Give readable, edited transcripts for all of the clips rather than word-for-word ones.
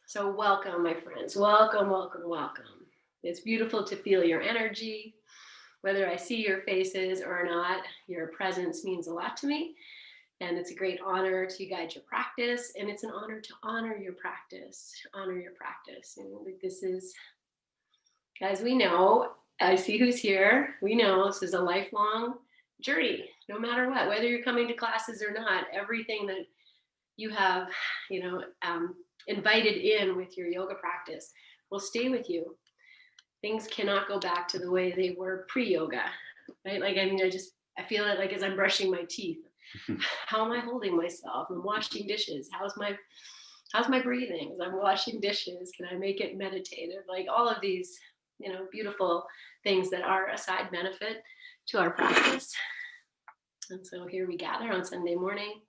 So welcome, my friends. Welcome, welcome, welcome. It's beautiful to feel your energy. Whether I see your faces or not, your presence means a lot to me. And it's a great honor to guide your practice. And it's an honor to honor your practice, honor your practice. And this is, as we know, I see who's here. We know this is a lifelong journey, no matter what, whether you're coming to classes or not, everything that you have, invited in with your yoga practice will stay with you. Things cannot go back to the way they were pre-yoga, right? Like, I feel it like as I'm brushing my teeth. How am I holding myself? I'm washing dishes. How's my breathing? As I'm washing dishes, can I make it meditative? Like all of these, beautiful things that are a side benefit to our practice. And so here we gather on Sunday morning.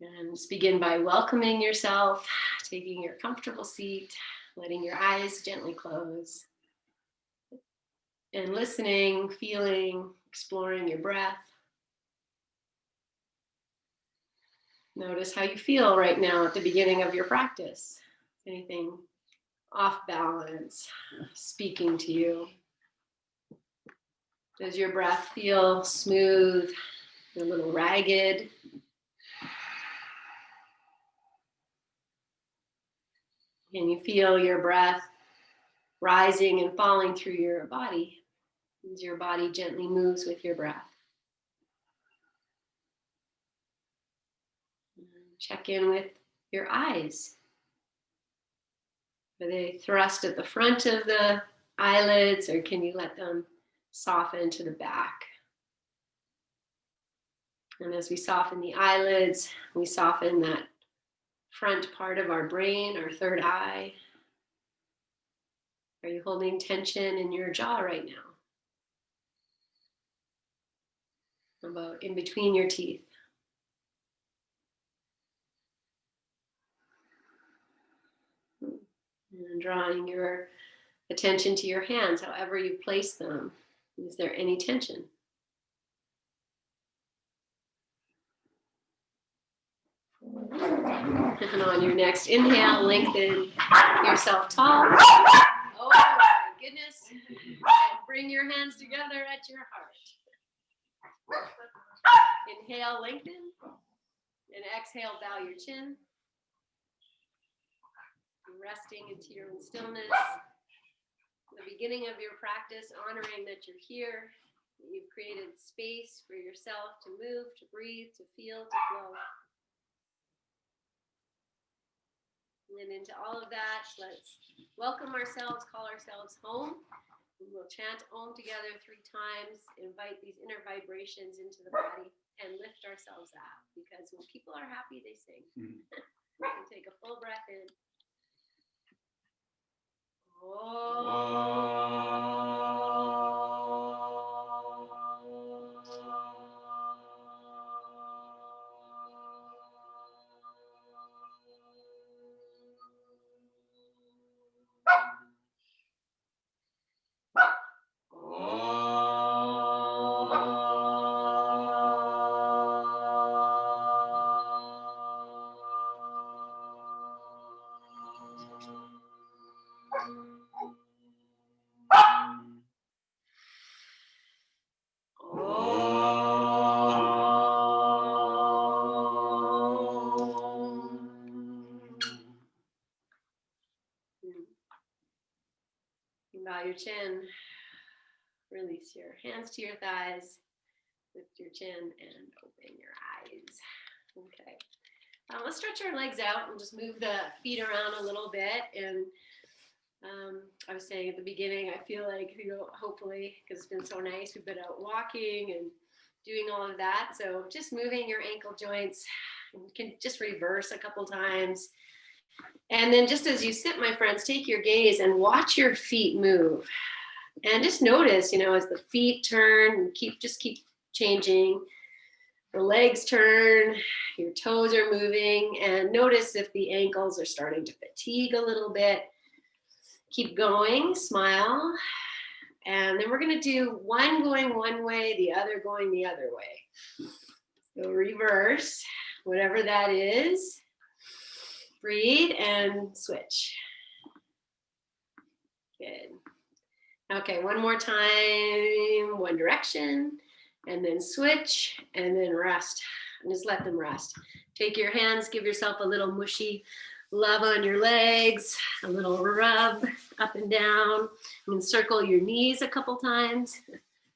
And just begin by welcoming yourself, taking your comfortable seat, letting your eyes gently close, and listening, feeling, exploring your breath. Notice how you feel right now at the beginning of your practice. Anything off balance, speaking to you? Does your breath feel smooth, a little ragged? Can you feel your breath rising and falling through your body as your body gently moves with your breath? Check in with your eyes. Are they thrust at the front of the eyelids, or can you let them soften to the back? And as we soften the eyelids, we soften that front part of our brain, our third eye. Are you holding tension in your jaw right now? How about in between your teeth? And drawing your attention to your hands, however you place them. Is there any tension? And on your next inhale, lengthen yourself tall. Oh my goodness. And bring your hands together at your heart. Inhale, lengthen. And exhale, bow your chin. Resting into your own stillness. The beginning of your practice, honoring that you're here. That you've created space for yourself to move, to breathe, to feel, to flow. And into all of that, let's welcome ourselves, call ourselves home. And we'll chant Om together 3 times, invite these inner vibrations into the body, and lift ourselves up. Because when people are happy, they sing. And take a full breath in. Bow your chin, release your hands to your thighs, lift your chin and open your eyes. Okay, let's stretch our legs out and just move the feet around a little bit. And I was saying at the beginning, I feel like, hopefully, because it's been so nice, we've been out walking and doing all of that. So just moving your ankle joints, you can just reverse a couple times. And then just as you sit, my friends, take your gaze and watch your feet move. And just notice, as the feet turn, keep changing. The legs turn, your toes are moving, and notice if the ankles are starting to fatigue a little bit. Keep going, smile. And then we're going to do one going one way, the other going the other way. So reverse, whatever that is. Breathe and switch. Good. Okay, one more time, one direction, and then switch, and then rest. And just let them rest. Take your hands, give yourself a little mushy love on your legs, a little rub up and down, and circle your knees a couple times.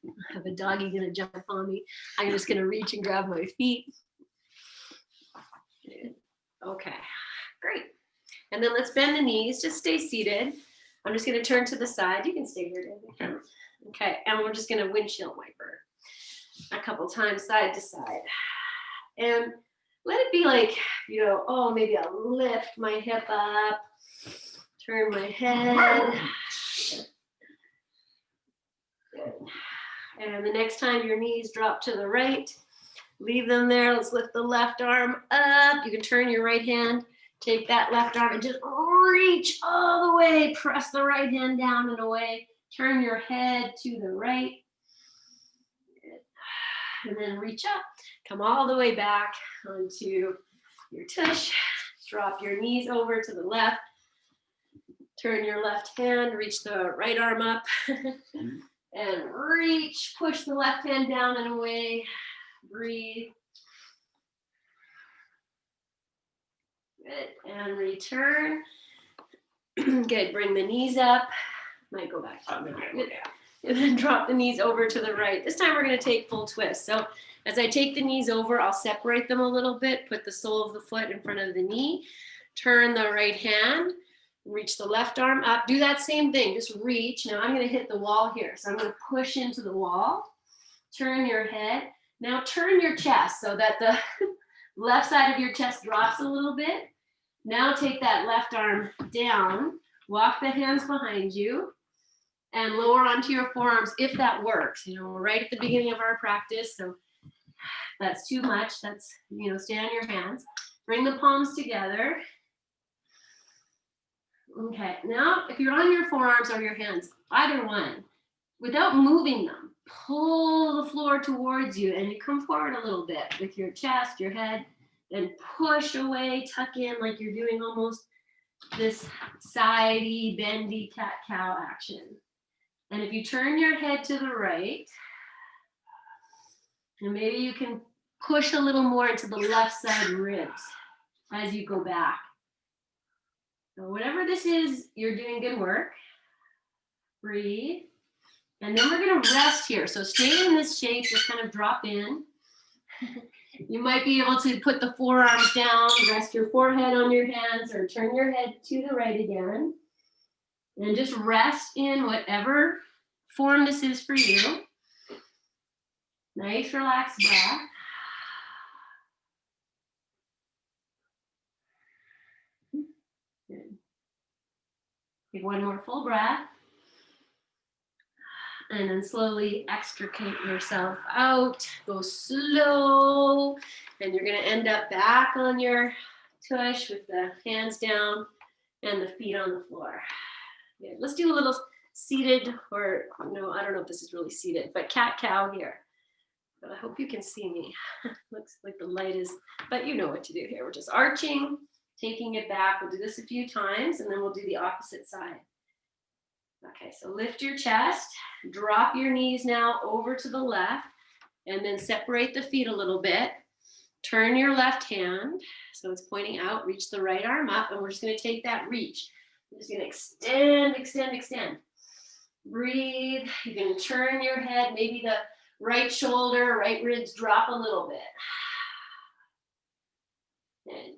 I have a doggy gonna jump on me. I'm just gonna reach and grab my feet. Okay, great. And then let's bend the knees, just stay seated. I'm just gonna turn to the side. You can stay here, David. Okay, and we're just gonna windshield wiper a couple times, side to side. And let it be like, you know, oh, maybe I'll lift my hip up, turn my head. Good. And the next time your knees drop to the right, leave them there. Let's lift the left arm up. You can turn your right hand, take that left arm and just reach all the way. Press the right hand down and away. Turn your head to the right. And then reach up. Come all the way back onto your tush. Drop your knees over to the left. Turn your left hand, reach the right arm up. And reach, push the left hand down and away. Breathe. Good, and return. Good, bring the knees up. Might go back. And then drop the knees over to the right. This time we're gonna take full twist. So as I take the knees over, I'll separate them a little bit, put the sole of the foot in front of the knee, turn the right hand, reach the left arm up. Do that same thing, just reach. Now I'm gonna hit the wall here. So I'm gonna push into the wall, turn your head. Now turn your chest so that the left side of your chest drops a little bit. Now take that left arm down, walk the hands behind you, and lower onto your forearms if that works. You know, we're right at the beginning of our practice, so that's too much. That's, you know, stay on your hands. Bring the palms together. Okay, now if you're on your forearms or your hands, either one, without moving them, pull the floor towards you and you come forward a little bit with your chest, your head, and push away, tuck in like you're doing almost this sidey, bendy cat-cow action. And if you turn your head to the right, and maybe you can push a little more into the left side ribs as you go back. So whatever this is, you're doing good work. Breathe. And then we're gonna rest here. So stay in this shape, just kind of drop in. You might be able to put the forearms down, rest your forehead on your hands, or turn your head to the right again. And just rest in whatever form this is for you. Nice relaxed breath. Good. Take one more full breath. And then slowly extricate yourself out. Go slow. And you're gonna end up back on your tush with the hands down and the feet on the floor. Good. Let's do a little seated, or no, I don't know if this is really seated, but cat-cow here. But I hope you can see me. Looks like the light is, but you know what to do here. We're just arching, taking it back. We'll do this a few times and then we'll do the opposite side. Okay, so lift your chest, drop your knees now over to the left, and then separate the feet a little bit. Turn your left hand, so it's pointing out, reach the right arm up, and we're just gonna take that reach. We're just gonna extend, extend, extend. Breathe, you can turn your head, maybe the right shoulder, right ribs drop a little bit.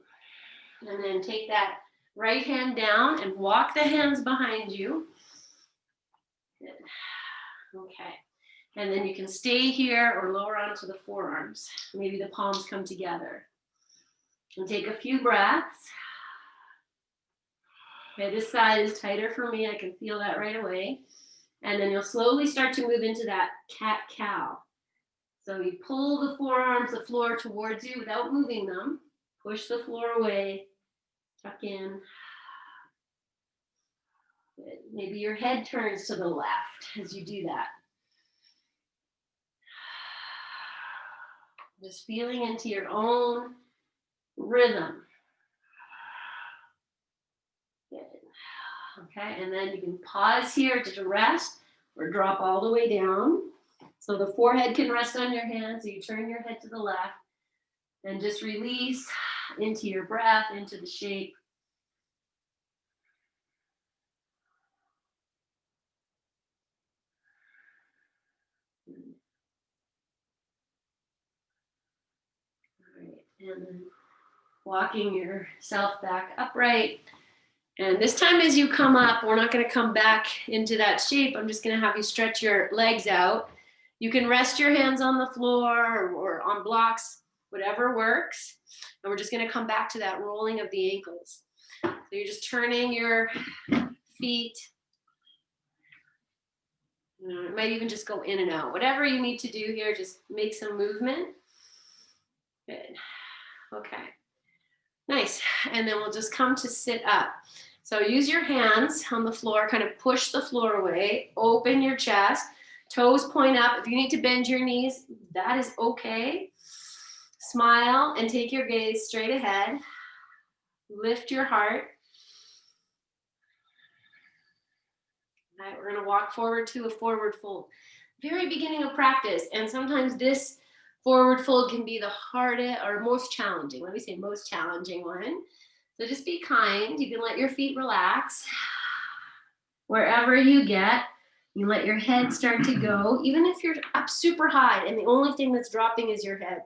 And then take that right hand down and walk the hands behind you. Good. Okay. And then you can stay here or lower onto the forearms. Maybe the palms come together. And take a few breaths. Okay, this side is tighter for me. I can feel that right away. And then you'll slowly start to move into that cat-cow. So you pull the forearms, the floor towards you without moving them. Push the floor away. Tuck in. Good. Maybe your head turns to the left as you do that. Just feeling into your own rhythm. Okay, and then you can pause here to rest or drop all the way down. So the forehead can rest on your hands. So you turn your head to the left and just release into your breath, into the shape. All right, and then walking yourself back upright. And this time as you come up, we're not going to come back into that shape. I'm just going to have you stretch your legs out. You can rest your hands on the floor or on blocks, whatever works. And we're just going to come back to that rolling of the ankles. So you're just turning your feet. It might even just go in and out. Whatever you need to do here, just make some movement. Good. Okay. Nice. And then we'll just come to sit up. So use your hands on the floor, kind of push the floor away, open your chest, toes point up. If you need to bend your knees, that is okay. Smile and take your gaze straight ahead. Lift your heart. All right, we're going to walk forward to a forward fold. Very beginning of practice, and sometimes this forward fold can be the hardest or most challenging. Let me say most challenging one. So just be kind. You can let your feet relax. Wherever you get, you let your head start to go, even if you're up super high and the only thing that's dropping is your head.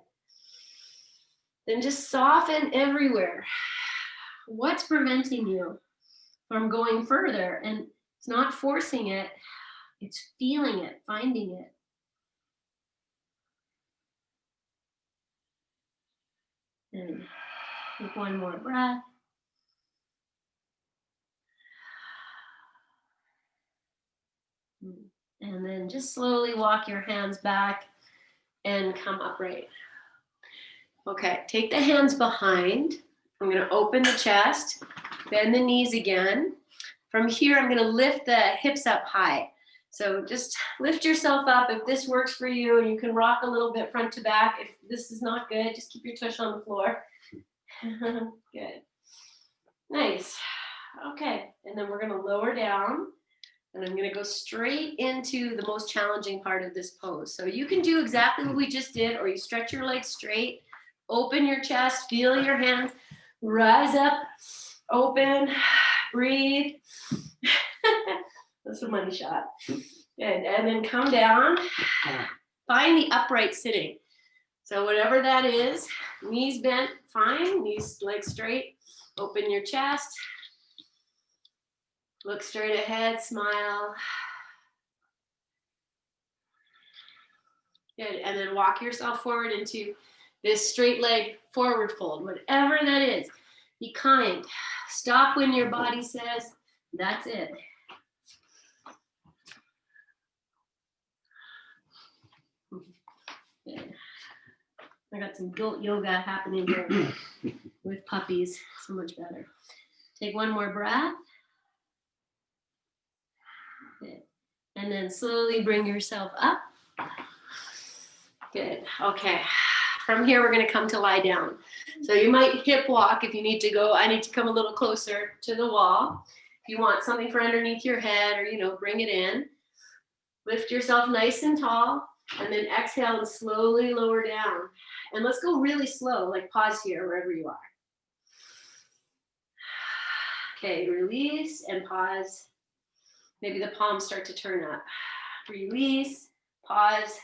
Then just soften everywhere. What's preventing you from going further? And it's not forcing it, it's feeling it, finding it. And take one more breath. And then just slowly walk your hands back and come upright. Okay, take the hands behind. I'm going to open the chest, bend the knees again. From here, I'm going to lift the hips up high. So just lift yourself up if this works for you, and you can rock a little bit front to back. If this is not good, just keep your tush on the floor. Good. Nice. Okay, and then we're going to lower down, and I'm going to go straight into the most challenging part of this pose. So you can do exactly what we just did, or you stretch your legs straight, open your chest, feel your hands, rise up, open, breathe. That's a money shot. Good. And then come down. Find the upright sitting. So whatever that is, knees bent, fine. Knees, legs straight. Open your chest. Look straight ahead, smile. Good. And then walk yourself forward into this straight leg forward fold. Whatever that is, be kind. Stop when your body says, that's it. Good. I got some goat yoga happening here with puppies. So much better. Take one more breath. Good. And then slowly bring yourself up. Good. Okay. From here, we're going to come to lie down. So you might hip walk if you need to go. I need to come a little closer to the wall. If you want something for underneath your head, or, bring it in. Lift yourself nice and tall, and then exhale and slowly lower down. And let's go really slow, like pause here wherever you are. Okay, release and pause. Maybe the palms start to turn up. Release, pause.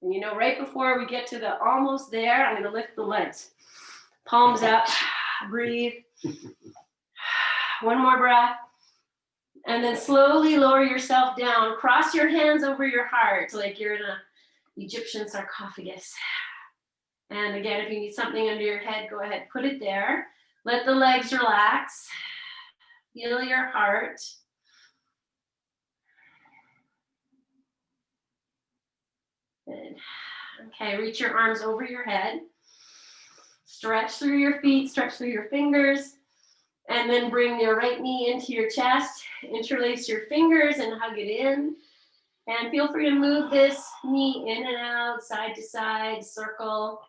And right before we get to the almost there, I'm going to lift the legs. Palms up, breathe. One more breath. And then slowly lower yourself down. Cross your hands over your heart like you're in an Egyptian sarcophagus. And again, if you need something under your head, go ahead, put it there. Let the legs relax. Feel your heart. Good. Okay, reach your arms over your head. Stretch through your feet, stretch through your fingers. And then bring your right knee into your chest. Interlace your fingers and hug it in. And feel free to move this knee in and out, side to side, circle.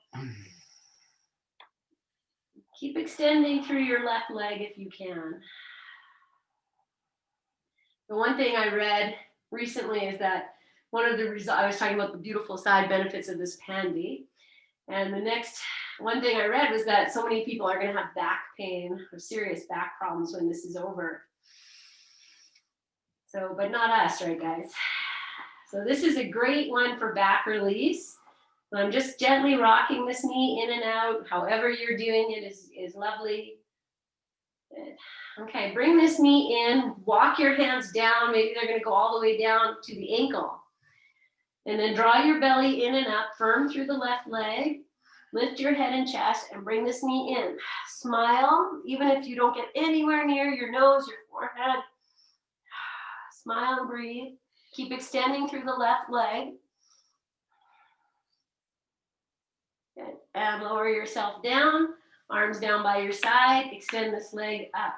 Keep extending through your left leg if you can. The one thing I read recently is that one of the results, I was talking about the beautiful side benefits of this pandy. And the next one thing I read was that so many people are going to have back pain or serious back problems when this is over. So, but not us, right, guys? So this is a great one for back release. So I'm just gently rocking this knee in and out. However you're doing it is lovely. Good. Okay, bring this knee in, walk your hands down. Maybe they're going to go all the way down to the ankle. And then draw your belly in and up, firm through the left leg. Lift your head and chest and bring this knee in. Smile, even if you don't get anywhere near your nose, your forehead. Smile and breathe. Keep extending through the left leg. Good. And lower yourself down, arms down by your side. Extend this leg up.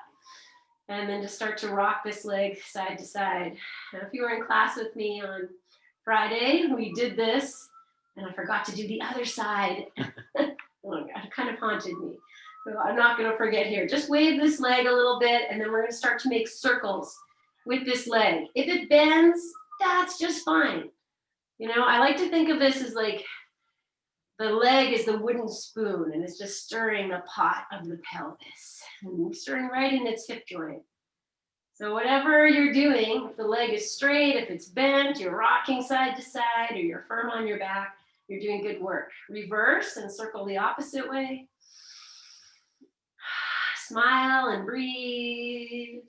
And then just start to rock this leg side to side. Now, if you were in class with me on Friday, we did this, and I forgot to do the other side. Oh my God, it kind of haunted me. So I'm not going to forget here. Just wave this leg a little bit, and then we're going to start to make circles with this leg. If it bends, that's just fine. You know, I like to think of this as like the leg is the wooden spoon, and it's just stirring the pot of the pelvis, and stirring right in its hip joint. So whatever you're doing, if the leg is straight, if it's bent, you're rocking side to side, or you're firm on your back, you're doing good work. Reverse and circle the opposite way. Smile and breathe.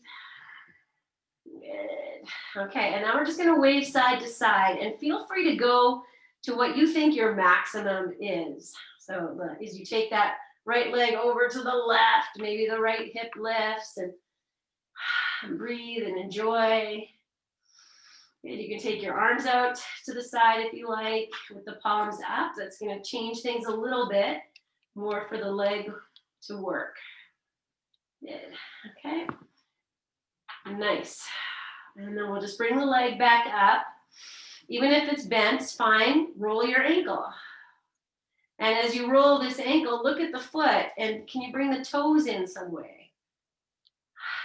Good. Okay, and now we're just going to wave side to side, and feel free to go to what you think your maximum is. So as you take that right leg over to the left, maybe the right hip lifts, and breathe and enjoy. And you can take your arms out to the side if you like, with the palms up. That's going to change things a little bit more for the leg to work. Good. Okay. Nice. And then we'll just bring the leg back up. Even if it's bent, it's fine. Roll your ankle. And as you roll this ankle, look at the foot, and can you bring the toes in some way?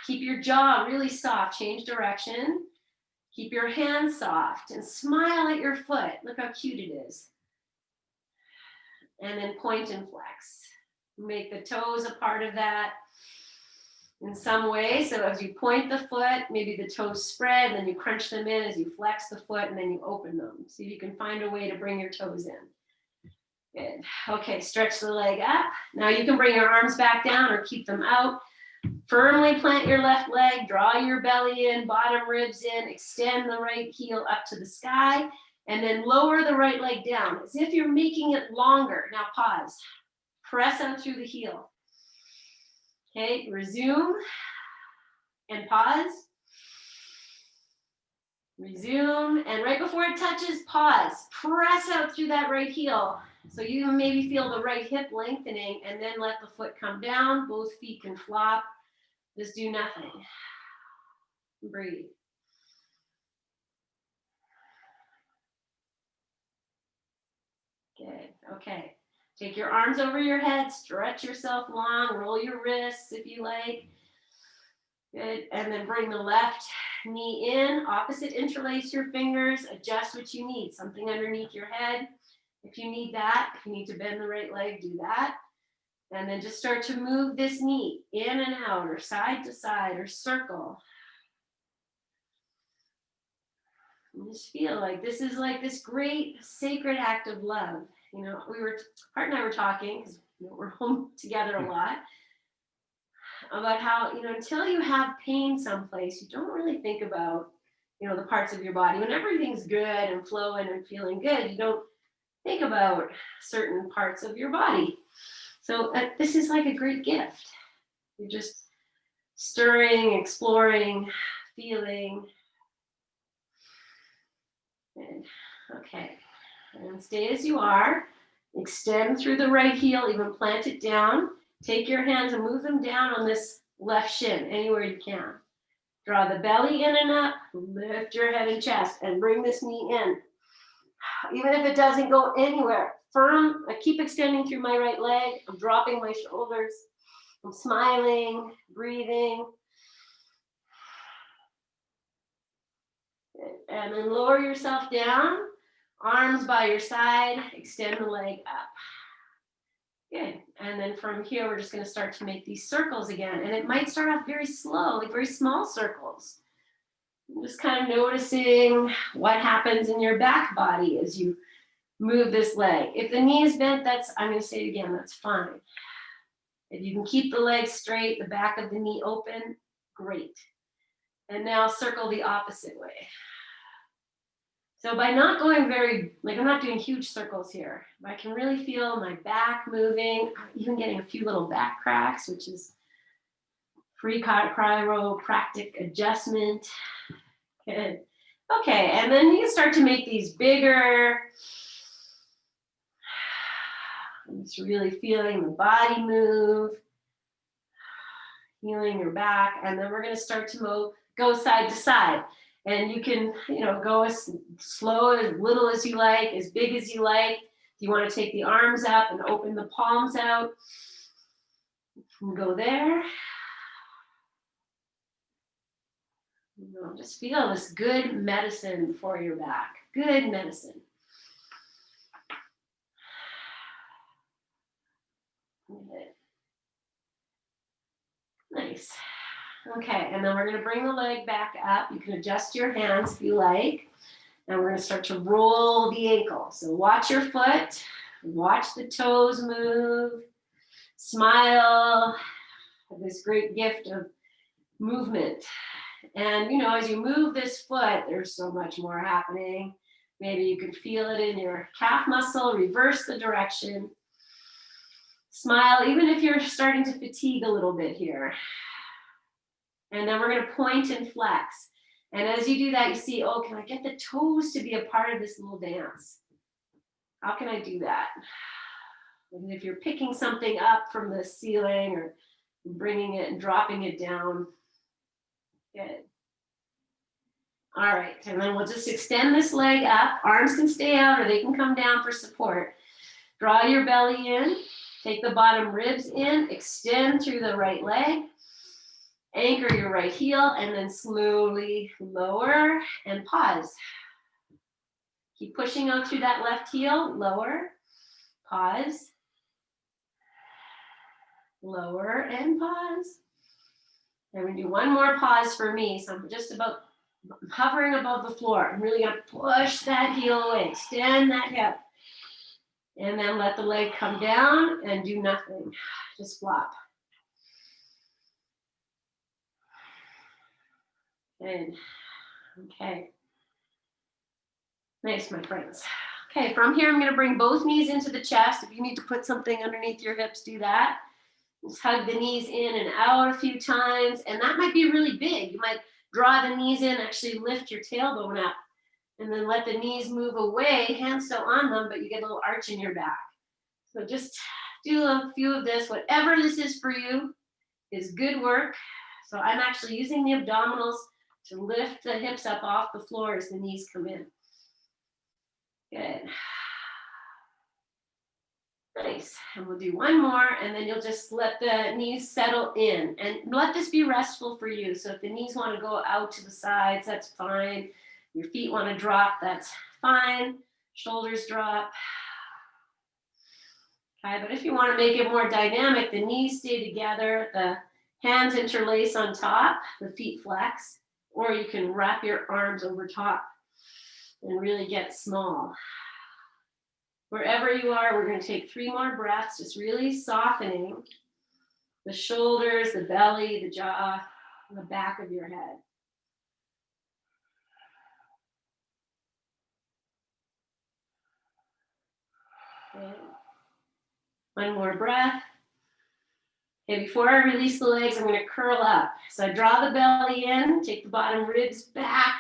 Keep your jaw really soft. Change direction. Keep your hands soft and smile at your foot. Look how cute it is. And then point and flex. Make the toes a part of that in some way. So as you point the foot, maybe the toes spread, and then you crunch them in as you flex the foot, and then you open them. So you can find a way to bring your toes in. Good. Okay, stretch the leg up. Now you can bring your arms back down or keep them out. Firmly plant your left leg, draw your belly in, bottom ribs in, extend the right heel up to the sky, and then lower the right leg down as if you're making it longer. Now pause. Press out through the heel. Okay, resume and pause. Resume, and right before it touches, pause. Press out through that right heel. So you maybe feel the right hip lengthening, and then let the foot come down. Both feet can flop. Just do nothing. Breathe. Good. Okay. Take your arms over your head. Stretch yourself long. Roll your wrists if you like. Good. And then bring the left knee in. Opposite, interlace your fingers. Adjust what you need. Something underneath your head. If you need that, if you need to bend the right leg, do that. And then just start to move this knee in and out, or side to side, or circle. And just feel like this is like this great sacred act of love. You know, Hart and I were talking, because we're home together a lot, about how, until you have pain someplace, you don't really think about, the parts of your body. When everything's good and flowing and feeling good, you don't think about certain parts of your body. So this is like a great gift. You're just stirring, exploring, feeling. Good. Okay. And stay as you are. Extend through the right heel, even plant it down. Take your hands and move them down on this left shin, anywhere you can. Draw the belly in and up. Lift your head and chest, and bring this knee in. Even if it doesn't go anywhere, firm. I keep extending through my right leg. I'm dropping my shoulders. I'm smiling, breathing. And then lower yourself down, arms by your side, extend the leg up. Good. And then from here, we're just going to start to make these circles again. And it might start off very slow, like very small circles. Just kind of noticing what happens in your back body as you move this leg. If the knee is bent, I'm going to say it again, that's fine. If you can keep the leg straight, the back of the knee open, great. And now circle the opposite way. So by not going I'm not doing huge circles here. I can really feel my back moving, even getting a few little back cracks, which is free chiropractic adjustment. Good. Okay, and then you can start to make these bigger. I'm just really feeling the body move, healing your back, and then we're going to start to go side to side. And you can, go as slow, as little as you like, as big as you like. If you want to take the arms up and open the palms out, you can go there. Just feel this good medicine for your back. Good medicine. Good. Nice. Okay, and then we're going to bring the leg back up. You can adjust your hands if you like. And we're going to start to roll the ankle. So watch your foot. Watch the toes move. Smile. Have this great gift of movement. And, as you move this foot, there's so much more happening. Maybe you can feel it in your calf muscle. Reverse the direction. Smile, even if you're starting to fatigue a little bit here. And then we're going to point and flex. And as you do that, you see, can I get the toes to be a part of this little dance? How can I do that? And if you're picking something up from the ceiling or bringing it and dropping it down. Good. All right, and then we'll just extend this leg up. Arms can stay out or they can come down for support. Draw your belly in. Take the bottom ribs in. Extend through the right leg. Anchor your right heel and then slowly lower and pause. Keep pushing out through that left heel. Lower, pause. Lower and pause. And we do one more pause for me. So I'm just about hovering above the floor. I'm really going to push that heel away. Extend that hip. And then let the leg come down and do nothing. Just flop. Good. Okay. Nice, my friends. Okay, from here, I'm going to bring both knees into the chest. If you need to put something underneath your hips, do that. Just hug the knees in and out a few times. And that might be really big. You might draw the knees in, actually lift your tailbone up. And then let the knees move away, hands still on them, but you get a little arch in your back. So just do a few of this. Whatever this is for you is good work. So I'm actually using the abdominals to lift the hips up off the floor as the knees come in. Good. Nice. And we'll do one more, and then you'll just let the knees settle in. And let this be restful for you. So if the knees want to go out to the sides, that's fine. Your feet want to drop, that's fine. Shoulders drop. Okay, but if you want to make it more dynamic, the knees stay together, the hands interlace on top, the feet flex, or you can wrap your arms over top and really get small. Wherever you are, we're going to take 3 more breaths, just really softening the shoulders, the belly, the jaw, and the back of your head. Good. One more breath. Okay, before I release the legs, I'm going to curl up. So I draw the belly in, take the bottom ribs back,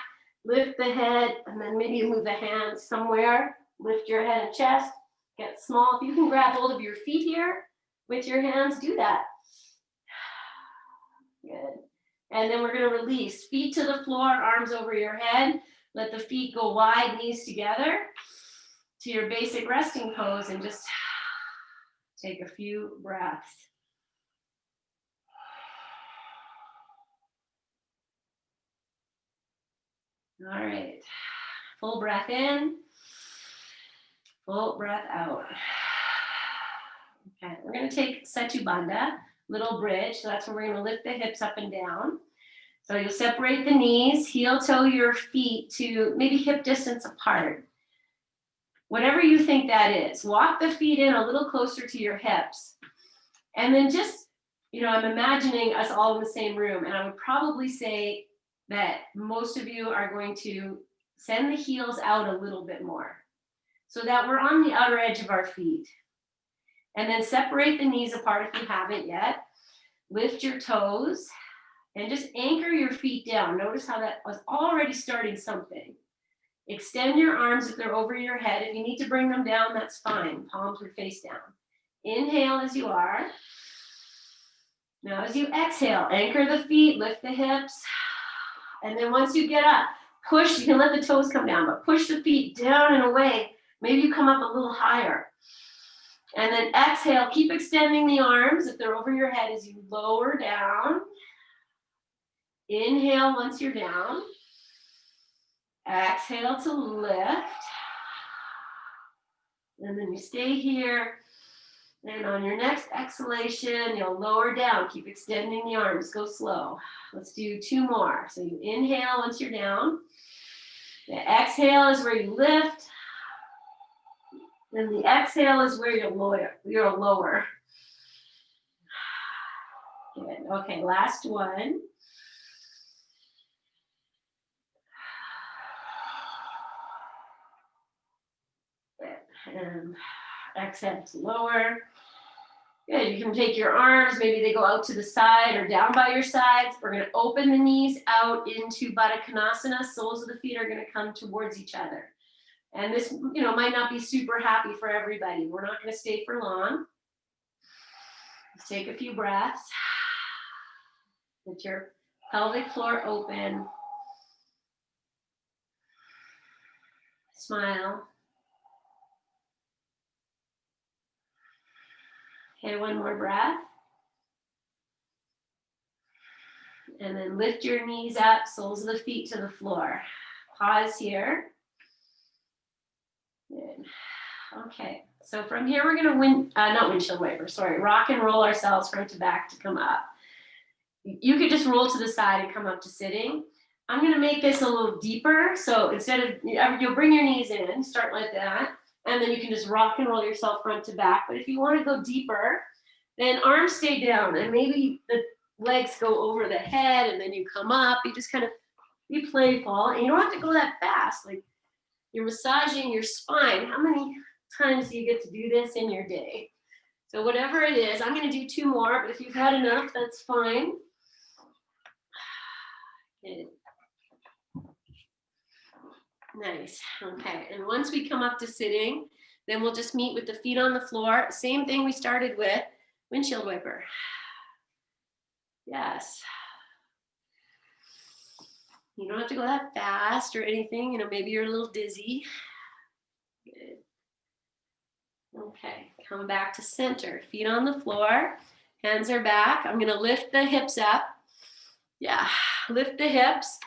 lift the head, and then maybe you move the hands somewhere. Lift your head and chest, get small. If you can grab hold of your feet here with your hands, do that. Good. And then we're going to release. Feet to the floor, arms over your head. Let the feet go wide, knees together to your basic resting pose and just take a few breaths. All right. Full breath in. Full breath out. Okay, we're going to take Setu Bandha, little bridge. So that's where we're going to lift the hips up and down. So you'll separate the knees, heel toe your feet to maybe hip distance apart. Whatever you think that is. Walk the feet in a little closer to your hips. And then just, I'm imagining us all in the same room. And I would probably say that most of you are going to send the heels out a little bit more so that we're on the outer edge of our feet. And then separate the knees apart if you haven't yet. Lift your toes and just anchor your feet down. Notice how that was already starting something. Extend your arms if they're over your head. If you need to bring them down, that's fine. Palms are face down. Inhale as you are. Now as you exhale, anchor the feet, lift the hips. And then once you get up, push. You can let the toes come down, but push the feet down and away. Maybe you come up a little higher. And then exhale, keep extending the arms if they're over your head as you lower down. Inhale once you're down. Exhale to lift. And then you stay here. And on your next exhalation, you'll lower down. Keep extending the arms. Go slow. Let's do 2 more. So you inhale once you're down. The exhale is where you lift. And the exhale is where you'll lower. Good. Okay, last one. And exhale to lower. Good. You can take your arms, maybe they go out to the side or down by your sides. We're going to open the knees out into Badakanasana. Soles of the feet are going to come towards each other. And this, might not be super happy for everybody. We're not going to stay for long. Let's take a few breaths. Let your pelvic floor open. Smile. Okay, one more breath. And then lift your knees up, soles of the feet to the floor. Pause here. Good. Okay, so from here we're going to rock and roll ourselves front to back to come up. You could just roll to the side and come up to sitting. I'm going to make this a little deeper. So instead of, you'll bring your knees in, start like that, and then you can just rock and roll yourself front to back. But if you want to go deeper, then arms stay down and maybe the legs go over the head and then you come up. You just kind of be playful and you don't have to go that fast. Like you're massaging your spine. How many times do you get to do this in your day? So whatever it is, I'm going to do 2 more, but if you've had enough, that's fine. Good. Nice. Okay. And once we come up to sitting, then we'll just meet with the feet on the floor. Same thing we started with, windshield wiper. Yes. You don't have to go that fast or anything. Maybe you're a little dizzy. Good. Okay. Come back to center. Feet on the floor. Hands are back. I'm going to lift the hips up. Yeah. Lift the hips.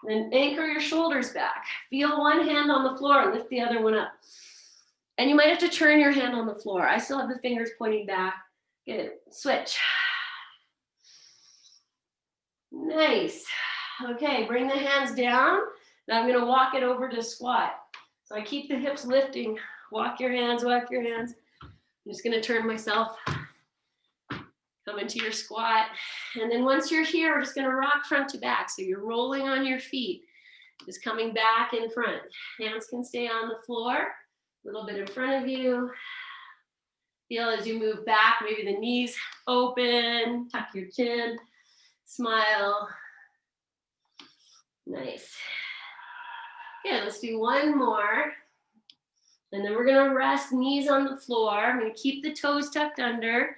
Then anchor your shoulders back. Feel one hand on the floor, lift the other one up. And you might have to turn your hand on the floor. I still have the fingers pointing back. Good. Switch. Nice. Okay, bring the hands down. Now I'm going to walk it over to squat. So I keep the hips lifting. Walk your hands, walk your hands. I'm just going to turn myself. Come into your squat. And then once you're here, we're just going to rock front to back. So you're rolling on your feet, just coming back in front. Hands can stay on the floor, a little bit in front of you. Feel as you move back, maybe the knees open, tuck your chin, smile. Nice. Okay, let's do 1 more. And then we're going to rest knees on the floor. I'm going to keep the toes tucked under.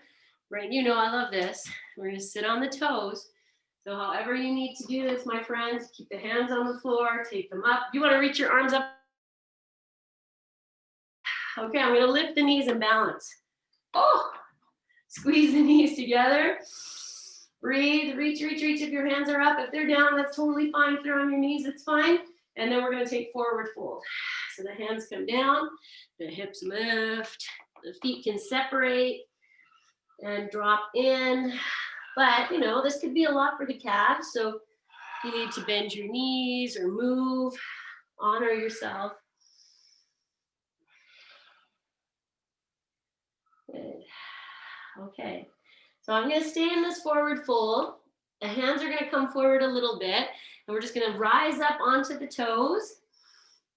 Right, I love this. We're going to sit on the toes. So however you need to do this, my friends, keep the hands on the floor, take them up. You want to reach your arms up. Okay, I'm going to lift the knees and balance. Oh, squeeze the knees together. Breathe, reach. If your hands are up, if they're down, that's totally fine. If they're on your knees, it's fine. And then we're going to take forward fold. So the hands come down, the hips lift, the feet can separate and drop in. But, you know, this could be a lot for the calves. So if you need to bend your knees or move, honor yourself. Good. Okay. So I'm going to stay in this forward fold. The hands are going to come forward a little bit. And we're just going to rise up onto the toes.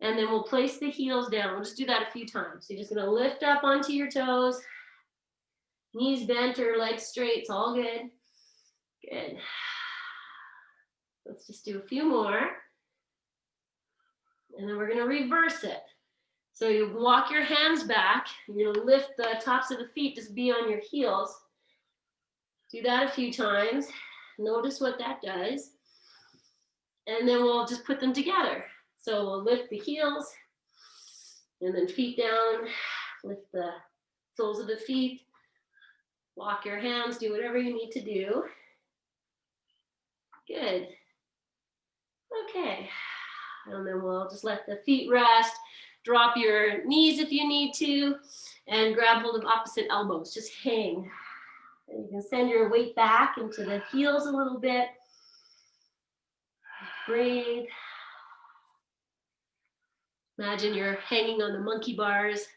And then we'll place the heels down. We'll just do that a few times. So you're just going to lift up onto your toes. Knees bent or legs straight. It's all good. Good. Let's just do a few more. And then we're going to reverse it. So you walk your hands back. You're going to lift the tops of the feet, just be on your heels. Do that a few times. Notice what that does. And then we'll just put them together. So we'll lift the heels and then feet down, lift the soles of the feet, walk your hands, do whatever you need to do. Good. Okay. And then we'll just let the feet rest, drop your knees if you need to, and grab hold of opposite elbows. Just hang. And you can send your weight back into the heels a little bit. Breathe. Imagine you're hanging on the monkey bars.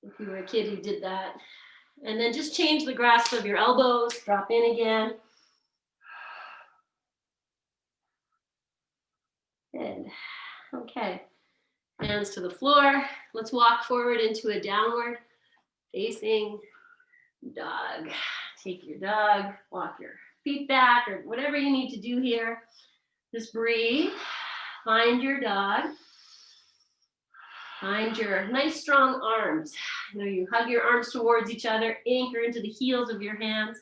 If you were a kid who did that. And then just change the grasp of your elbows. Drop in again. Good. Okay. Hands to the floor. Let's walk forward into a downward facing dog. Take your dog. Walk your feet back or whatever you need to do here. Just breathe. Find your dog. Find your nice strong arms. You know, you hug your arms towards each other, anchor into the heels of your hands.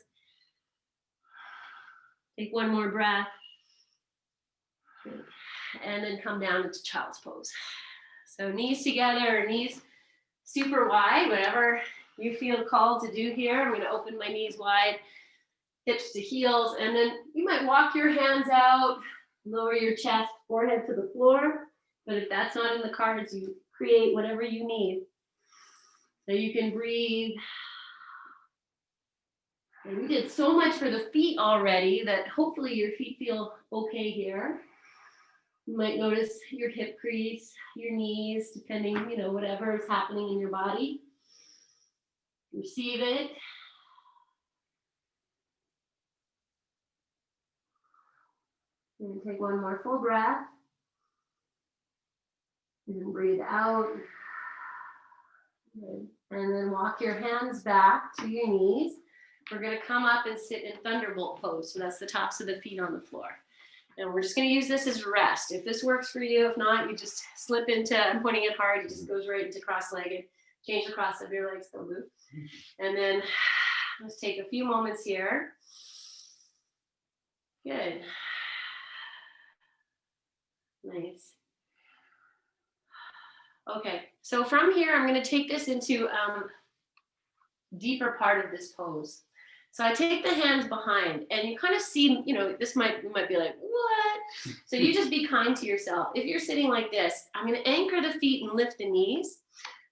Take one more breath. And then come down into child's pose. So knees together, or knees super wide, whatever you feel called to do here. I'm going to open my knees wide, hips to heels, and then you might walk your hands out, lower your chest, forehead to the floor. But if that's not in the cards, you create whatever you need. So you can breathe. And we did so much for the feet already that hopefully your feet feel okay here. You might notice your hip crease, your knees, depending, you know, whatever is happening in your body. Receive it. And take one more full breath. And then breathe out. Good. And then walk your hands back to your knees. We're going to come up and sit in thunderbolt pose. So that's the tops of the feet on the floor. And we're just going to use this as rest. If this works for you, if not, you just slip into, I'm pointing it hard, it just goes right into cross-legged. Change the cross of your legs, don't move. And then let's take a few moments here. Good. Nice. Okay, so from here, I'm going to take this into deeper part of this pose. So I take the hands behind, and you kind of see, you know, you might be like, what? So you just be kind to yourself. If you're sitting like this, I'm going to anchor the feet and lift the knees.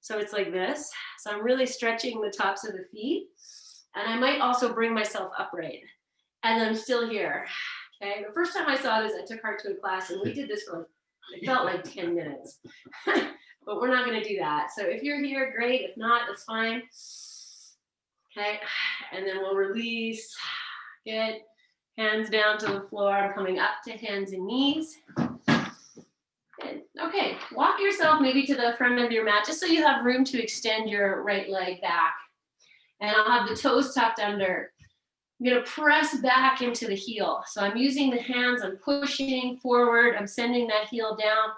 So it's like this. So I'm really stretching the tops of the feet. And I might also bring myself upright. And I'm still here. Okay, the first time I saw this, I took Heart to a class, and we did this for, it felt like 10 minutes. But we're not going to do that. So if you're here, great. If not, that's fine. Okay, and then we'll release. Good. Hands down to the floor. I'm coming up to hands and knees. Good. Okay, walk yourself maybe to the front of your mat just so you have room to extend your right leg back. And I'll have the toes tucked under. I'm going to press back into the heel. So I'm using the hands, I'm pushing forward, I'm sending that heel down.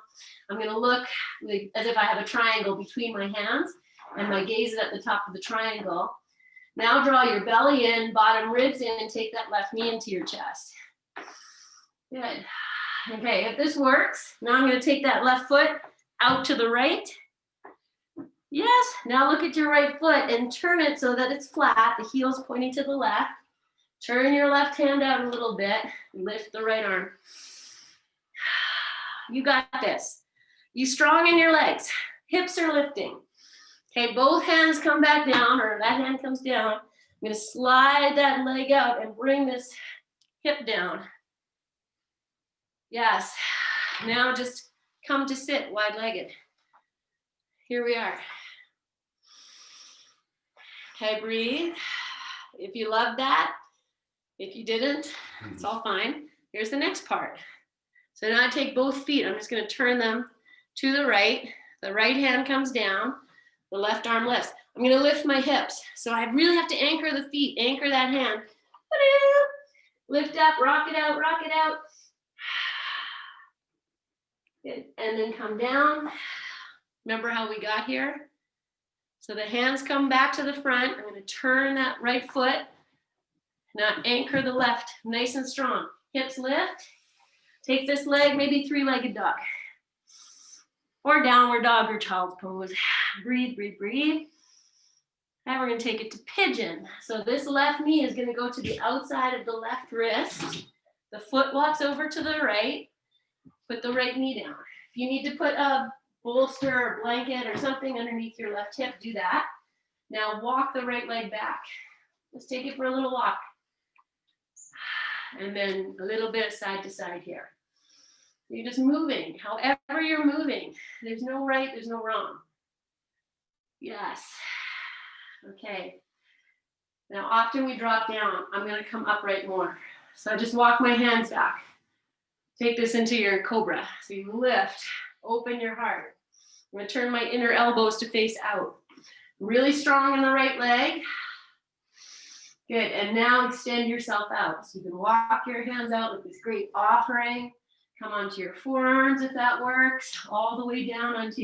I'm going to look like, as if I have a triangle between my hands, and my gaze is at the top of the triangle. Now draw your belly in, bottom ribs in, and take that left knee into your chest. Good. Okay, if this works, now I'm going to take that left foot out to the right. Yes, now look at your right foot and turn it so that it's flat, the heel's pointing to the left. Turn your left hand out a little bit, lift the right arm. You got this. You strong in your legs. Hips are lifting. Okay, both hands come back down, or that hand comes down. I'm going to slide that leg out and bring this hip down. Yes. Now just come to sit wide-legged. Here we are. Okay, breathe. If you love that, if you didn't, it's all fine. Here's the next part. So now I take both feet. I'm just going to turn them to the right. The right hand comes down. The left arm lifts. I'm going to lift my hips. So I really have to anchor the feet, anchor that hand. Lift up, rock it out, rock it out. Good. And then come down. Remember how we got here? So the hands come back to the front. I'm going to turn that right foot. Now anchor the left, nice and strong. Hips lift. Take this leg, maybe three-legged dog. Or downward dog or child's pose. Breathe, breathe, breathe. And we're going to take it to pigeon. So this left knee is going to go to the outside of the left wrist. The foot walks over to the right. Put the right knee down. If you need to put a bolster or blanket or something underneath your left hip, do that. Now walk the right leg back. Let's take it for a little walk. And then a little bit side to side here. You're just moving, however you're moving. There's no right, there's no wrong. Yes. Okay. Now often we drop down. I'm going to come upright more. So I just walk my hands back. Take this into your Cobra. So you lift, open your heart. I'm going to turn my inner elbows to face out. Really strong in the right leg. Good, and now extend yourself out. So you can walk your hands out with this great offering. Come onto your forearms if that works, all the way down onto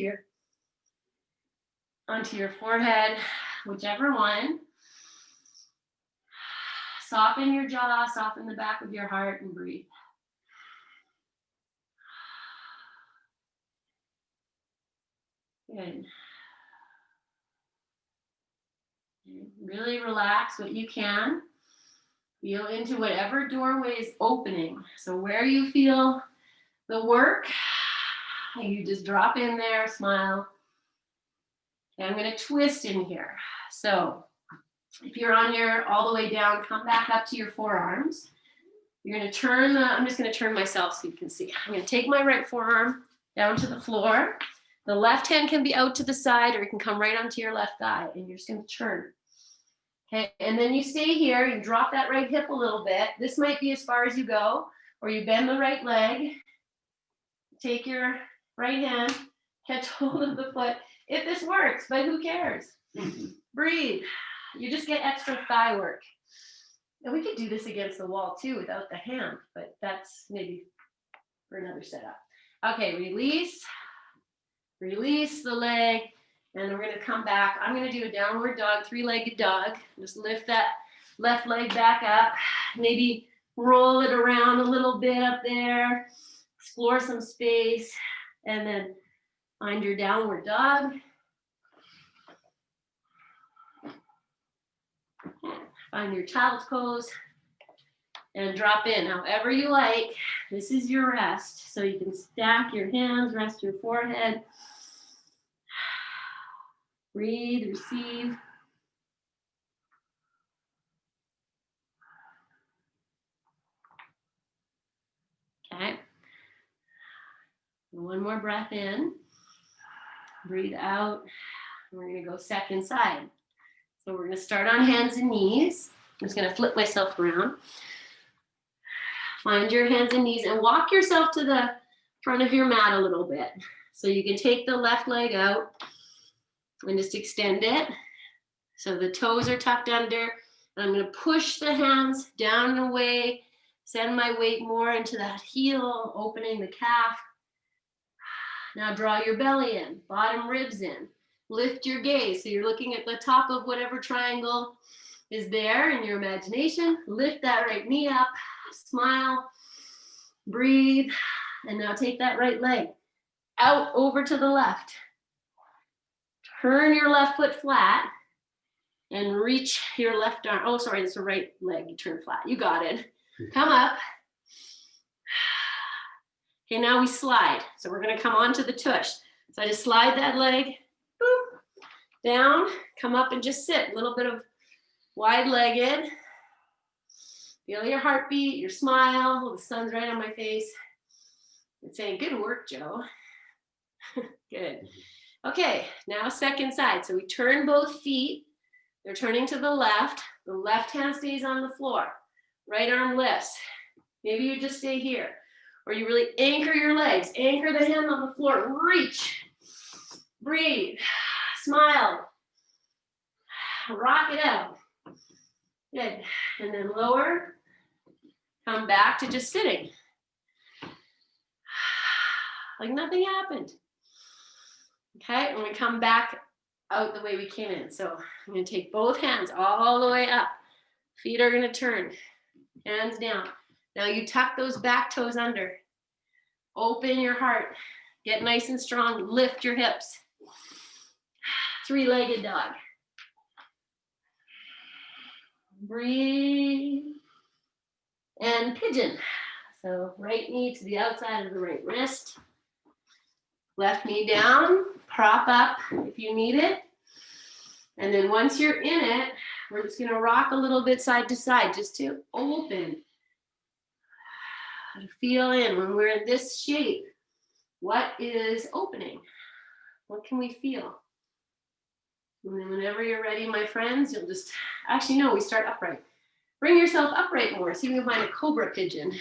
your forehead, whichever one. Soften your jaw, soften the back of your heart, and breathe. Good. Really relax what you can. Feel into whatever doorway is opening. So where you feel the work, you just drop in there, smile. And I'm going to twist in here. So if you're on your all the way down, come back up to your forearms. You're going to turn I'm just going to turn myself so you can see. I'm going to take my right forearm down to the floor. The left hand can be out to the side, or it can come right onto your left thigh, and you're just going to turn. Okay, and then you stay here. You drop that right hip a little bit. This might be as far as you go, or you bend the right leg. Take your right hand, catch hold of the foot. If this works, but who cares? Breathe. You just get extra thigh work. And we could do this against the wall too without the hand, but that's maybe for another setup. Okay, release. Release the leg, and we're going to come back. I'm going to do a downward dog, three-legged dog. Just lift that left leg back up. Maybe roll it around a little bit up there. Explore some space, and then find your downward dog. Find your child's pose, and drop in however you like. This is your rest, so you can stack your hands, rest your forehead. Breathe, receive. Okay. One more breath in. Breathe out. And we're going to go second side. So we're going to start on hands and knees. I'm just going to flip myself around. Find your hands and knees and walk yourself to the front of your mat a little bit. So you can take the left leg out and just extend it. So the toes are tucked under. And I'm going to push the hands down and away. Send my weight more into that heel, opening the calf. Now draw your belly in, bottom ribs in. Lift your gaze. So you're looking at the top of whatever triangle is there in your imagination. Lift that right knee up, smile, breathe. And now take that right leg out over to the left. Turn your left foot flat and reach your left arm. Oh, sorry, it's the right leg. You turn flat. You got it. Come up. Okay, now we slide. So we're gonna come onto the tush. So I just slide that leg, boop, down, come up and just sit. A little bit of wide-legged. Feel your heartbeat, your smile. Oh, the sun's right on my face. It's saying, good work, Joe. Good. Okay, now second side. So we turn both feet. They're turning to the left. The left hand stays on the floor. Right arm lifts. Maybe you just stay here. Or you really anchor your legs. Anchor the hand on the floor. Reach. Breathe. Smile. Rock it out. Good. And then lower. Come back to just sitting. Like nothing happened. Okay, and we come back out the way we came in. So I'm going to take both hands all the way up. Feet are going to turn. Hands down. Now you tuck those back toes under. Open your heart. Get nice and strong. Lift your hips. Three-legged dog. Breathe. And pigeon. So right knee to the outside of the right wrist. Left knee down. Prop up if you need it. And then once you're in it, we're just going to rock a little bit side to side just to open. Feel in when we're in this shape. What is opening? What can we feel? And then whenever you're ready, my friends, you'll just, actually no, we start upright. Bring yourself upright more. See if we can find a Cobra pigeon.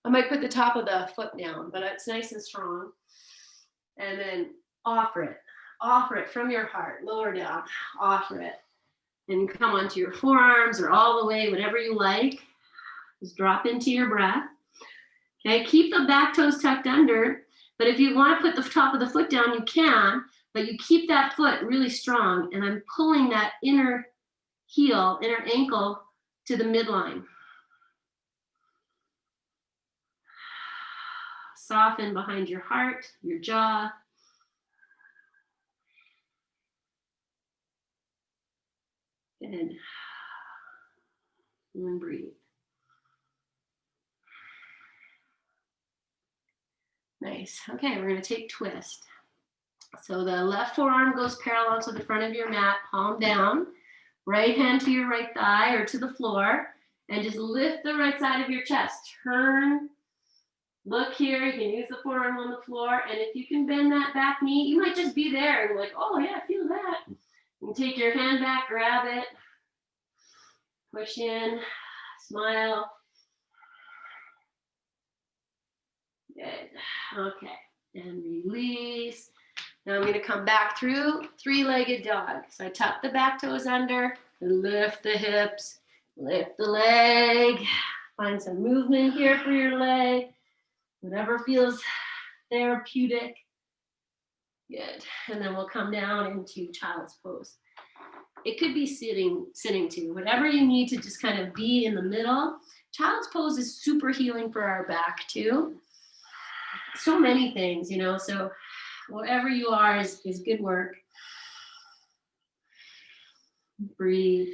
I might put the top of the foot down, but it's nice and strong. And then offer it from your heart, lower down, offer it. And come onto your forearms or all the way, whatever you like. Just drop into your breath. Okay, keep the back toes tucked under, but if you want to put the top of the foot down, you can, but you keep that foot really strong, and I'm pulling that inner heel, inner ankle to the midline. Soften behind your heart, your jaw. Good. And then breathe. Nice. Okay, we're going to take twist. So the left forearm goes parallel to the front of your mat, palm down. Right hand to your right thigh or to the floor. And just lift the right side of your chest. Turn. Look here. You can use the forearm on the floor. And if you can bend that back knee, you might just be there and be like, oh yeah, I feel that. You can take your hand back, grab it. Push in. Smile. Good. Okay. And release. Now I'm going to come back through three-legged dog. So I tuck the back toes under, and lift the hips, lift the leg. Find some movement here for your leg. Whatever feels therapeutic. Good. And then we'll come down into child's pose. It could be sitting too. Whatever you need to just kind of be in the middle. Child's pose is super healing for our back too. So many things, you know, so wherever you are is good work. Breathe.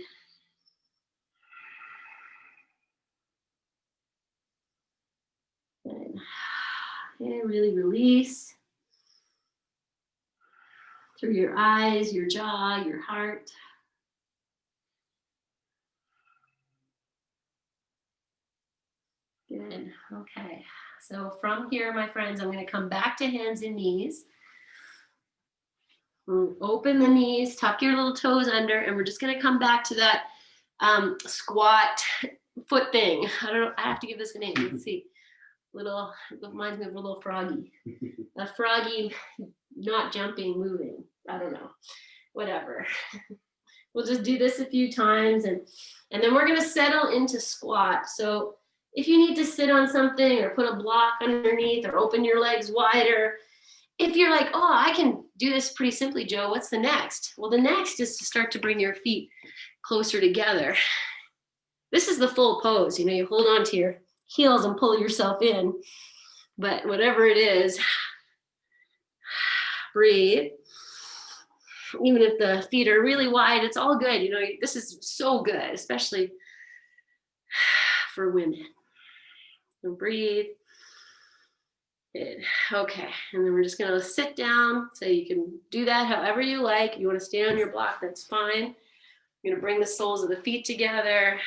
Good. And really release. Through your eyes, your jaw, your heart. Good. Okay. So from here, my friends, I'm going to come back to hands and knees. Open the knees, tuck your little toes under, and we're just going to come back to that squat foot thing. I don't know. I have to give this a name. Let's see. Little, it reminds me of a little froggy. A froggy, not jumping, moving. I don't know. Whatever. We'll just do this a few times, and then we're going to settle into squat. So if you need to sit on something or put a block underneath or open your legs wider, if you're like, oh, I can do this pretty simply, Joe, what's the next? Well, the next is to start to bring your feet closer together. This is the full pose. You know, you hold on to your heels and pull yourself in. But whatever it is, breathe. Even if the feet are really wide, it's all good. You know, this is so good, especially for women. So breathe. Good. Okay, and then we're just gonna sit down. So you can do that however you like. If you want to stand on your block, that's fine. You're gonna bring the soles of the feet together.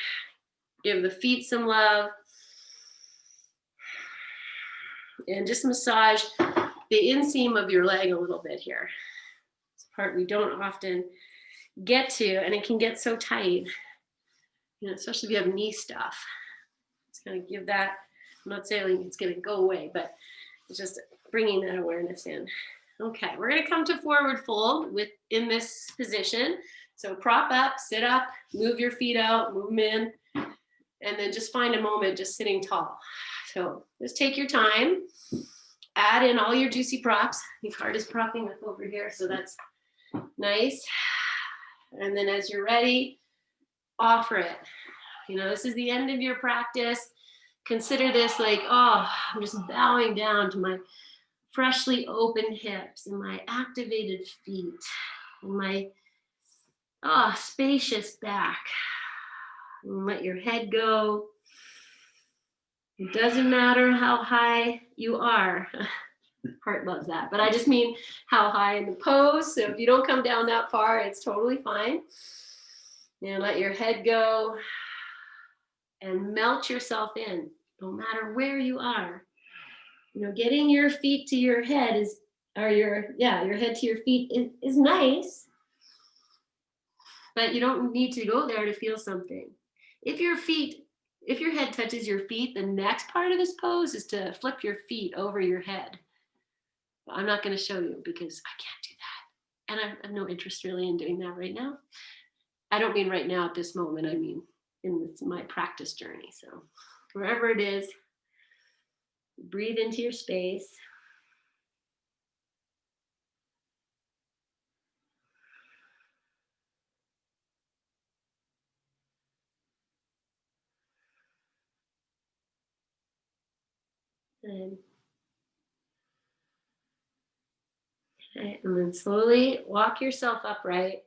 Give the feet some love. And just massage the inseam of your leg a little bit here. It's a part we don't often get to, and it can get so tight, especially if you have knee stuff. It's going to give that, I'm not saying it's going to go away, but it's just bringing that awareness in. Okay, we're going to come to forward fold in this position. So prop up, sit up, move your feet out, move them in, and then just find a moment just sitting tall. So just take your time, add in all your juicy props. Your heart is propping up over here, so that's nice. And then as you're ready, offer it. This is the end of your practice. Consider this like, oh, I'm just bowing down to my freshly opened hips and my activated feet and my spacious back. And let your head go. It doesn't matter how high you are. Heart loves that, but I just mean how high in the pose. So if you don't come down that far, it's totally fine. And let your head go and melt yourself in, no matter where you are. Getting your feet to your head your head to your feet is nice, but you don't need to go there to feel something. If your head touches your feet, the next part of this pose is to flip your feet over your head. I'm not going to show you because I can't do that. And I have no interest really in doing that right now. I don't mean right now at this moment. I mean in my practice journey. So wherever it is, breathe into your space. And then slowly walk yourself upright.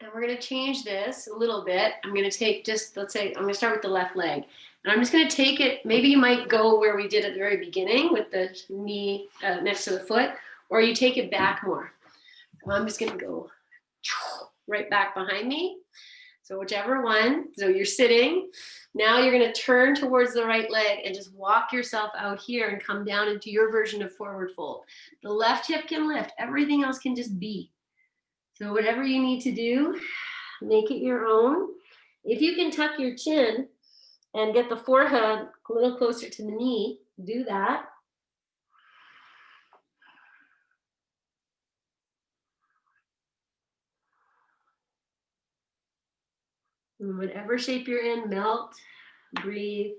And we're going to change this a little bit. I'm going to take let's say, I'm going to start with the left leg. And I'm just going to take it, maybe you might go where we did at the very beginning with the knee next to the foot, or you take it back more. So I'm just going to go right back behind me. So whichever one, so you're sitting. Now you're going to turn towards the right leg and just walk yourself out here and come down into your version of forward fold. The left hip can lift. Everything else can just be. So whatever you need to do, make it your own. If you can tuck your chin and get the forehead a little closer to the knee, do that. And whatever shape you're in, melt, breathe.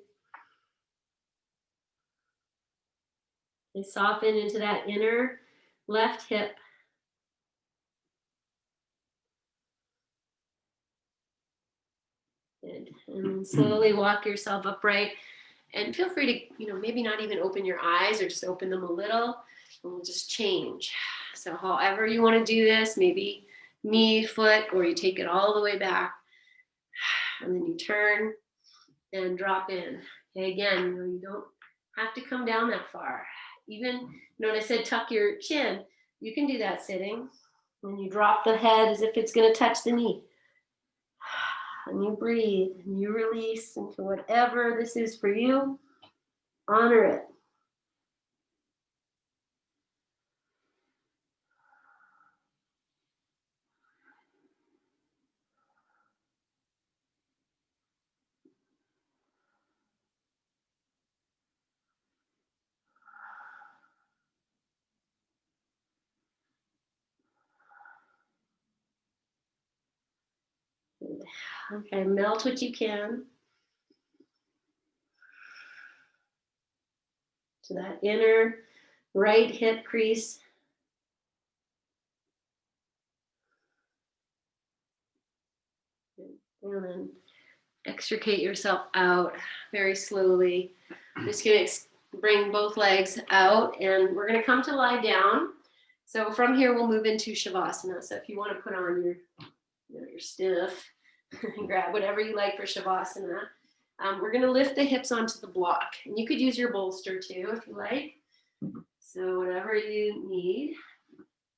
And soften into that inner left hip. Good. And then slowly walk yourself upright. And feel free to, maybe not even open your eyes or just open them a little. And we'll just change. So however you want to do this, maybe knee, foot, or you take it all the way back. And then you turn and drop in. Okay, again, you don't have to come down that far. Even, when I said tuck your chin, you can do that sitting. When you drop the head as if it's going to touch the knee. And you breathe and you release into whatever this is for you. Honor it. Okay, melt what you can to that inner right hip crease. And then extricate yourself out very slowly. I'm just going to bring both legs out and we're going to come to lie down. So from here, we'll move into Shavasana. So if you want to put on your stiff, grab whatever you like for Shavasana. We're going to lift the hips onto the block. And you could use your bolster too if you like. So whatever you need,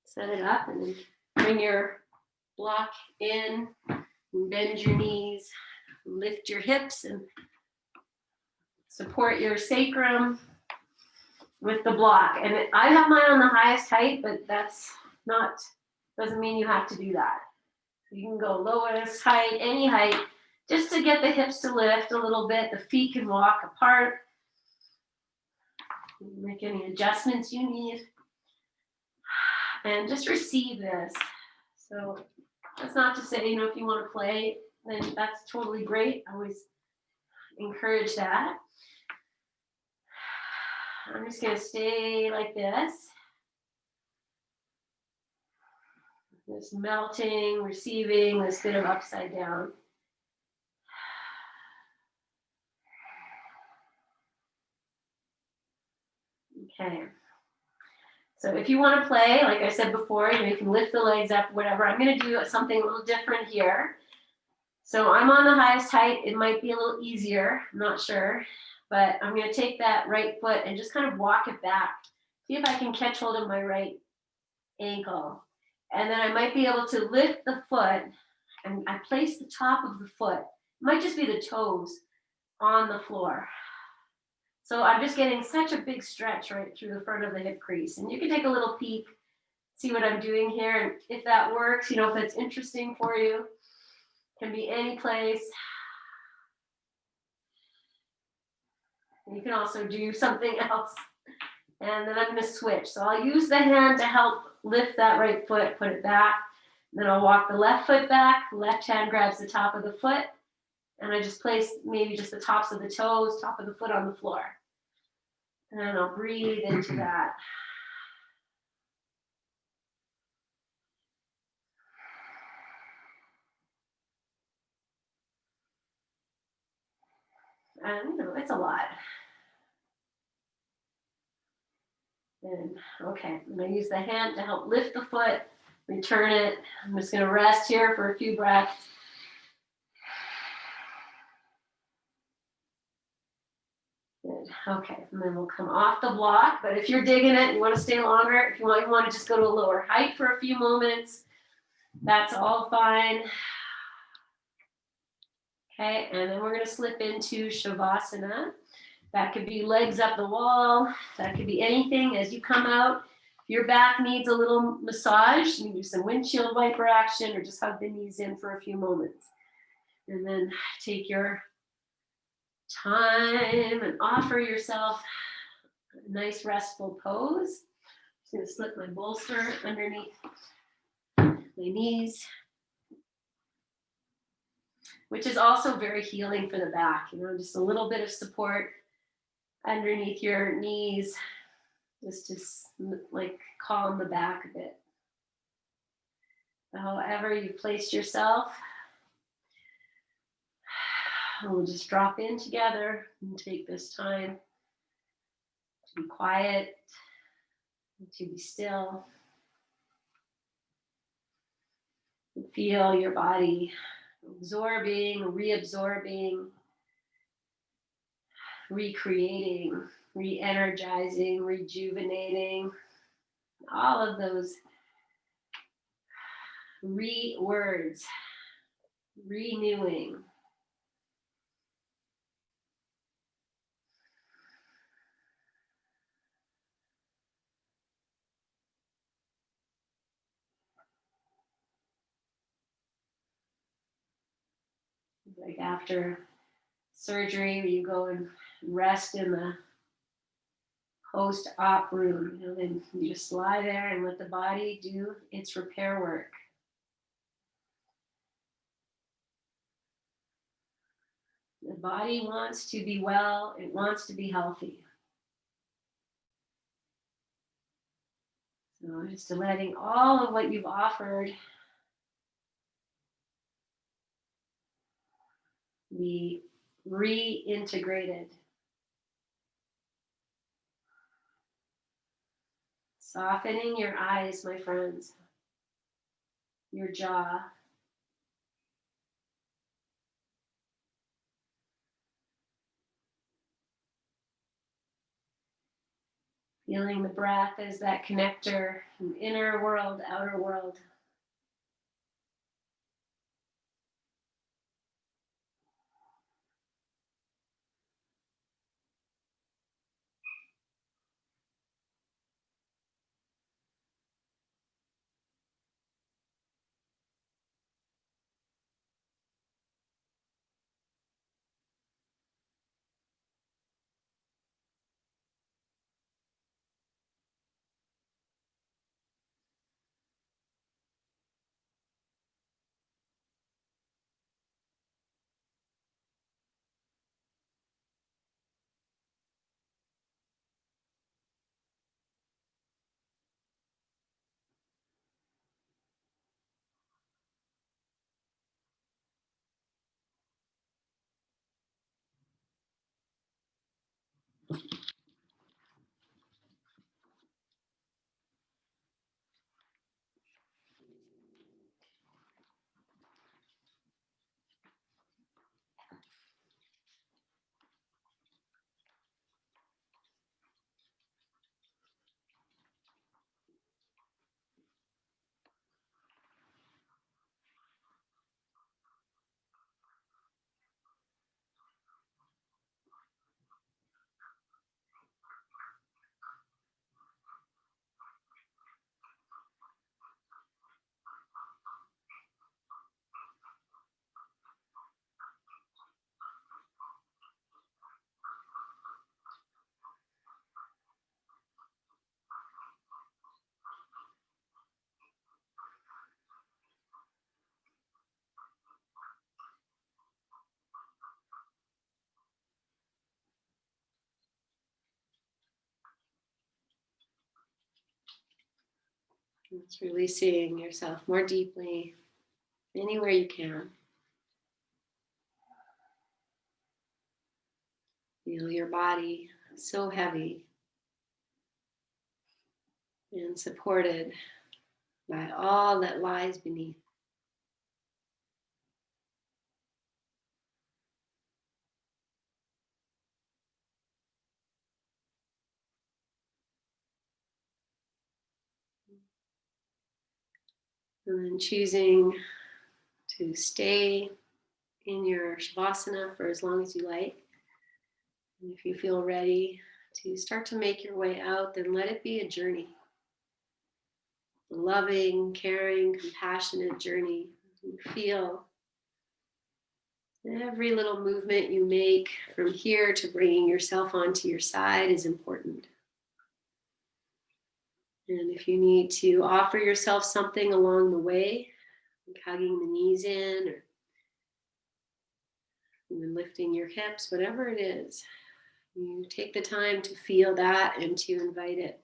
set it up and then bring your block in, bend your knees, lift your hips and support your sacrum with the block. And I have mine on the highest height, but doesn't mean you have to do that. You can go lowest height, any height, just to get the hips to lift a little bit. The feet can walk apart. Make any adjustments you need. And just receive this. So that's not to say, if you want to play, then that's totally great. I always encourage that. I'm just going to stay like this. Just melting, receiving this bit of upside down. Okay. So if you want to play, like I said before, you can lift the legs up, whatever. I'm going to do something a little different here. So I'm on the highest height. It might be a little easier. I'm not sure. But I'm going to take that right foot and just kind of walk it back. See if I can catch hold of my right ankle. And then I might be able to lift the foot. And I place the top of the foot. It might just be the toes on the floor. So I'm just getting such a big stretch right through the front of the hip crease. And you can take a little peek, see what I'm doing here. And if that works, if it's interesting for you, can be any place. You can also do something else. And then I'm going to switch. So I'll use the hand to help lift that right foot, put it back. Then I'll walk the left foot back. Left hand grabs the top of the foot. And I just place maybe just the tops of the toes, top of the foot on the floor. And then I'll breathe into that. And it's a lot. And okay, I'm going to use the hand to help lift the foot, return it. I'm just going to rest here for a few breaths. Good. Okay, and then we'll come off the block. But if you're digging it, you want to stay longer, if you want to just go to a lower height for a few moments, that's all fine. Okay, and then we're going to slip into Shavasana. That could be legs up the wall. That could be anything as you come out. If your back needs a little massage, you can do some windshield wiper action or just hug the knees in for a few moments. And then take your time and offer yourself a nice restful pose. I'm just going to slip my bolster underneath my knees, which is also very healing for the back. Just a little bit of support underneath your knees, just to calm the back a bit. However you placed yourself, we'll just drop in together and take this time to be quiet, to be still. Feel your body absorbing, reabsorbing, recreating, re-energizing, rejuvenating, all of those words, renewing. Like after surgery, where you go and rest in the post-op room, then you just lie there and let the body do its repair work. The body wants to be well, it wants to be healthy. So just letting all of what you've offered be reintegrated. Softening your eyes, my friends, your jaw. Feeling the breath as that connector, inner world, outer world. It's really seeing yourself more deeply, anywhere you can. Feel your body so heavy and supported by all that lies beneath. And then choosing to stay in your Shavasana for as long as you like. And if you feel ready to start to make your way out, then let it be a journey. A loving, caring, compassionate journey. You feel every little movement you make from here to bringing yourself onto your side is important. And if you need to offer yourself something along the way, like hugging the knees in or even lifting your hips, whatever it is, you take the time to feel that and to invite it.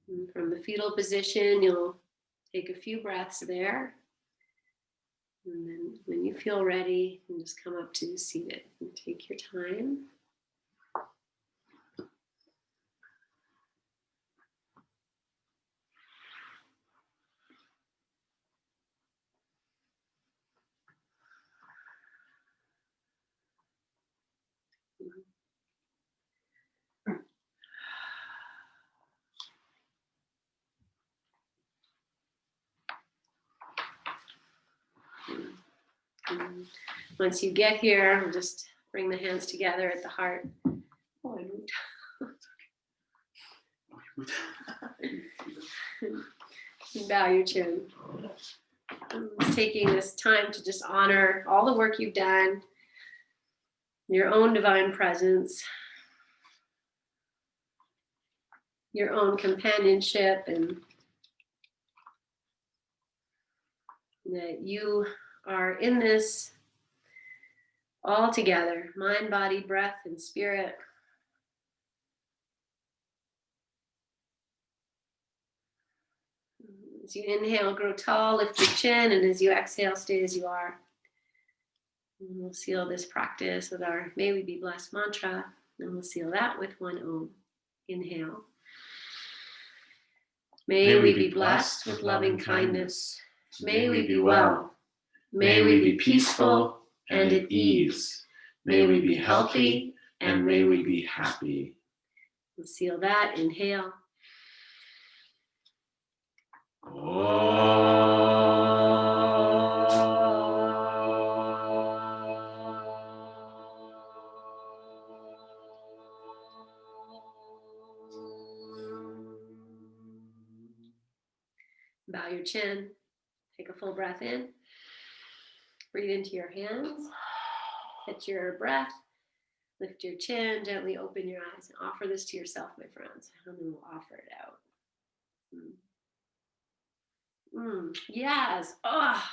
And from the fetal position, you'll take a few breaths there. And then when you feel ready, you just come up to seated and take your time. And once you get here, just bring the hands together at the heart. Oh, I moved. And bow your chin. Taking this time to just honor all the work you've done, your own divine presence, your own companionship, and that you are in this all together, mind, body, breath, and spirit. As you inhale, grow tall, lift your chin, and as you exhale, stay as you are. And we'll seal this practice with our May We Be Blessed mantra, and we'll seal that with one Om. Inhale. May we be blessed with loving kindness. May we be well. May we be peaceful and at ease. May we be healthy, and may we be happy. We'll seal that. Inhale. Bow your chin. Take a full breath in. Breathe into your hands. Catch your breath. Lift your chin. Gently open your eyes. And offer this to yourself, my friends. And then we'll offer it out. Yes. Oh,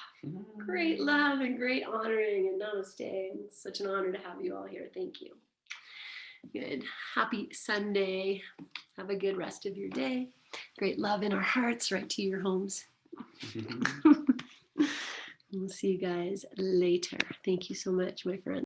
great love and great honoring, and namaste. It's such an honor to have you all here. Thank you. Good. Happy Sunday. Have a good rest of your day. Great love in our hearts, right to your homes. We'll see you guys later. Thank you so much, my friends.